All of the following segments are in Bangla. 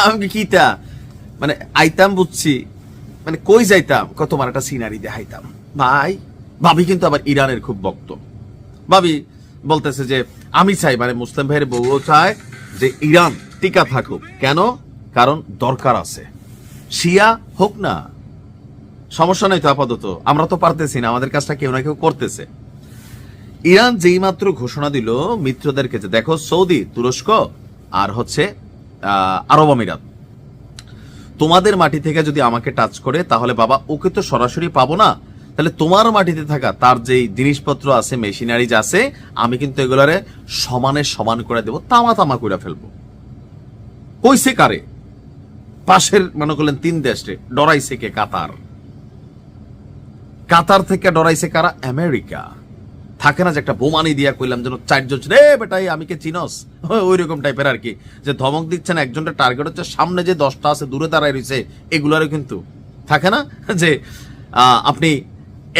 আমি কিতা মানে আইতাম বুঝছি, মানে কই যাইতাম, তোমার একটা সিনারি দেখাইতাম ভাই। ভাবি কিন্তু আবার ইরানের খুব ভক্ত। ভাবি বলতেছে যে আমি চাই, মানে মুসলিম ভাইয়ের বউও চায় যে ইরান টিকা থাকুক। কেন? কারণ দরকার আছে, শিয়া হোক না, সমস্যা নেই তো, আপাতত আমরা তো পারতেছি না, আমাদের কাজটা কেউ না কেউ করতেছে। ইরান যেই মাত্র ঘোষণা দিল মিত্রদেরকে যে দেখো সৌদি, তুরস্ক আর হচ্ছে আরব আমিরাত, তোমাদের মাটি থেকে যদি আমাকে টাচ করে তাহলে বাবা ওকে তো সরাসরি পাবো না, তাহলে তোমার মাটিতে থাকা তার যেই জিনিসপত্র আছে, মেশিনারিজ আছে, আমি কিন্তু এগুলারে সমানে সমান করে দেবো, তামা তামা করে ফেলবো। কইছে কারে? পাশের মনে করলেন 3 দেশে ডরাইছে কে? কাতার। কাতার থেকে ডরাইছে কারা? আমেরিকা। থাকে না যে একটা বোমানি দিয়া কইলাম যেন 4 জন রে বেটাই আমি কে চিনস, ওই রকম টাইপের আর কি, যে ধমক দিচ্ছেন একজনের টার্গেট হচ্ছে সামনে যে 10টা আছে দূরে দাঁড়ায় রয়েছে, এগুলারও কিন্তু থাকে না যে আপনি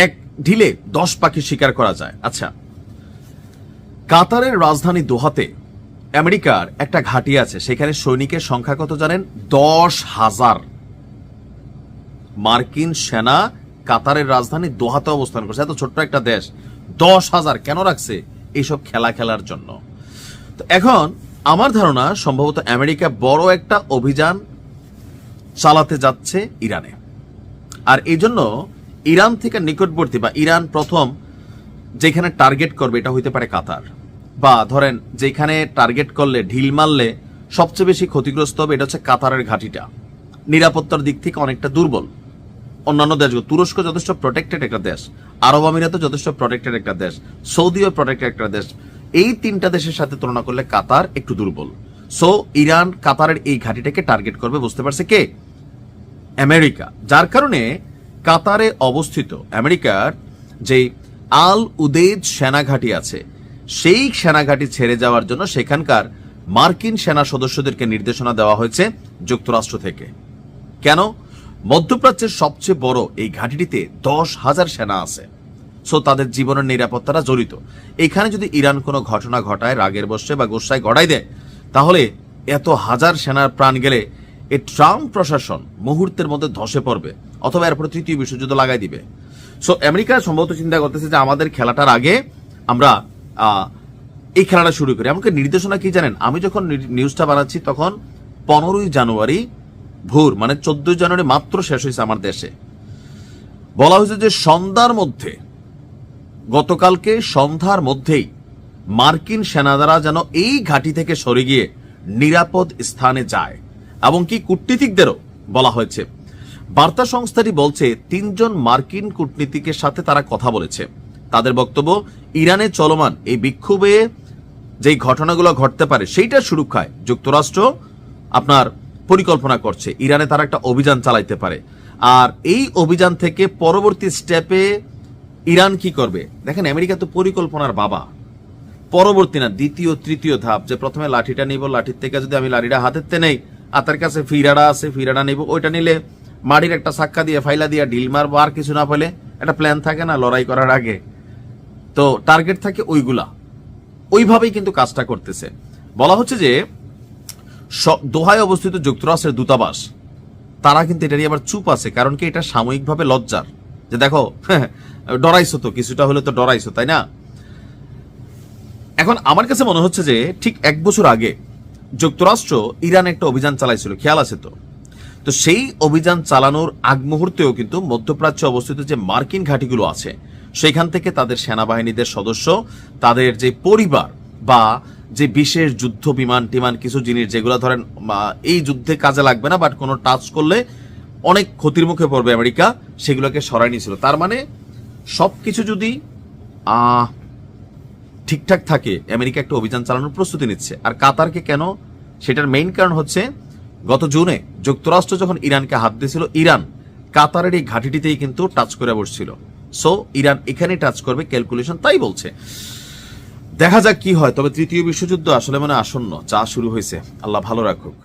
এক ঢিলে 10 পাখি শিকার করা যায়। আচ্ছা, কাতারের রাজধানী দোহাতে আমেরিকার একটা ঘাঁটি আছে, সেখানে সৈনিকের সংখ্যা কত জানেন? 10,000 মার্কিন সেনা কাতারের রাজধানী দোহাতে অবস্থান করছে। এত ছোট্ট একটা দেশ 10,000 কেন রাখছে? এইসব খেলা খেলার জন্য। তো এখন আমার ধারণা সম্ভবত আমেরিকা বড় একটা অভিযান চালাতে যাচ্ছে ইরানে, আর এই জন্য ইরান থেকে নিকটবর্তী বা ইরান প্রথম যেখানে টার্গেট করবে এটা হইতে পারে কাতার, বা ধরেন যেখানে টার্গেট করলে ঢিল মারলে সবচেয়ে বেশি ক্ষতিগ্রস্ত হবে এটা হচ্ছে কাতারের ঘাঁটিটা। নিরাপত্তার দিক থেকে অনেকটা দুর্বল। অন্যান্য দেশগুলো, তুরস্ক যথেষ্ট প্রোটেক্টেড একটা দেশ, আরব আমিরাতও যথেষ্ট প্রোটেক্টেড একটা দেশ, সৌদিও প্রোটেক্টেড একটা দেশ। এই 3টা দেশের সাথে তুলনা করলে কাতার একটু দুর্বল। সো ইরান কাতারের এই ঘাঁটিটাকে টার্গেট করবে, বুঝতে পারছে কে? আমেরিকা। যার কারণে কাতারে অবস্থিত আমেরিকার যে আল উদেদ সেনাঘাঁটি আছে, সেই সেনাঘাঁটি ছেড়ে যাওয়ার জন্য সেখানকার মার্কিন সেনা সদস্যদেরকে নির্দেশনা দেওয়া হয়েছে যুক্তরাষ্ট্র থেকে। কেন? মধ্যপ্রাচ্যের সবচেয়ে বড় এই ঘাঁটিটিতে 10,000 সেনা আছে, সো তাদের জীবনের নিরাপত্তাটা জড়িত। এখানে যদি ইরান কোনো ঘটনা ঘটায়, রাগের বশে বা গোসায় গড়াই দেয়, তাহলে এত হাজার সেনার প্রাণ গেলে এই ট্রাম্প প্রশাসন মুহূর্তের মধ্যে ধসে পড়বে, অথবা এরপরে 3য় বিশ্বযুদ্ধ লাগাই দিবে। সো আমেরিকা সম্ভবত চিন্তা করতেছে যে আমাদের খেলাটার আগে আমরা এই খেলাটা শুরু করি। আমাকে নির্দেশনা কি জানেন? আমি যখন নিউজটা বানাচ্ছি তখন 15ই জানুয়ারি ভোর, মানে 14 জানুয়ারি মাত্র শেষ হয়েছে আমার দেশে। বলা হয়েছে যে সন্ধ্যার মধ্যে, গতকালকে সন্ধ্যার মধ্যেই মার্কিন সেনারা যেন এই ঘাঁটি থেকে সরে গিয়ে নিরাপদ স্থানে যায়, এবং কি কূটনীতিকদেরও বলা হয়েছে। বার্তা সংস্থাটি বলছে 3 জন মার্কিন কূটনীতিকের সাথে তারা কথা বলেছে। তাদের বক্তব্য, ইরানে চলমান এই বিক্ষোভে যেই ঘটনাগুলো ঘটতে পারে সেইটার সুরক্ষায় যুক্তরাষ্ট্র আপনার পরিকল্পনা করছে, ইরানে তারা একটা অভিযান চালাইতে পারে। আর এই অভিযান থেকে পরবর্তী স্টেপে ইরান কি করবে? দেখেন, আমেরিকা তো পরিকল্পনার বাবা। পরবর্তী না, 2য় 3য় ধাপ, যে প্রথমে লাঠিটা নিব, লাঠির থেকে যদি আমি লাঠিটা হাতেতে নেই, আর তার কাছে ফিরাড়া আছে, ফিরাড়া নিব, ওইটা নিলে মাটির একটা চাক্কা দিয়ে ফাইলা দিয়ে ঢিল মারবো, আর কিছু না পেলে একটা প্ল্যান থাকে না লড়াই করার আগে, তো টার্গেট থাকে ওইগুলা। ওইভাবেই কিন্তু কাজটা করতেছে। বলা হচ্ছে যে দোহায় অবস্থিত যুক্তরাষ্ট্রের দূতাবাস, তারা কিন্তু এটা নিয়ে আবার চুপ আছে। কারণ কি? এটা সাময়িকভাবে লজ্জার, যে দেখো ডরাইছো তো, কিছুটা হলে তো ডরাইছো, তাই না? এখন আমার কাছে মনে হচ্ছে যে ঠিক 1 বছর আগে যুক্তরাষ্ট্র ইরান একটা অভিযান চালাইছিল, খেয়াল আছে তো? তো সেই অভিযান চালানোর আগ মুহূর্তেও কিন্তু মধ্যপ্রাচ্যে অবস্থিত যে মার্কিন ঘাঁটিগুলো আছে, সেখান থেকে তাদের সেনাবাহিনীদের সদস্য, তাদের যে পরিবার বা যে বিশেষ যুদ্ধ বিমান টিমান কিছু জিনিস যেগুলো ধরেন এই যুদ্ধে কাজে লাগবে না, বাট কোনো টাচ করলে অনেক ক্ষতির মুখে পড়বে আমেরিকা, সেগুলোকে সরাই নিয়েছিল। তার মানে সবকিছু যদি ঠিকঠাক থাকে, আমেরিকা একটা অভিযান চালানোর প্রস্তুতি নিচ্ছে। আর কাতারকে কেন? সেটার মেইন কারণ হচ্ছে গত জুনে যুক্তরাষ্ট্র যখন ইরানকে হাত দিয়েছিল, ইরান কাতারের এই ঘাঁটিটিতেই কিন্তু টাচ করে বসছিল। সো ইরান এখানে টাচ করবে, ক্যালকুলেশন তাই বলছে। দেখা যাক কি হয়। তবে 3য় বিশ্বযুদ্ধ আসলে মানে আসন্ন, যা শুরু হয়েছে, আল্লাহ ভালো রাখুক।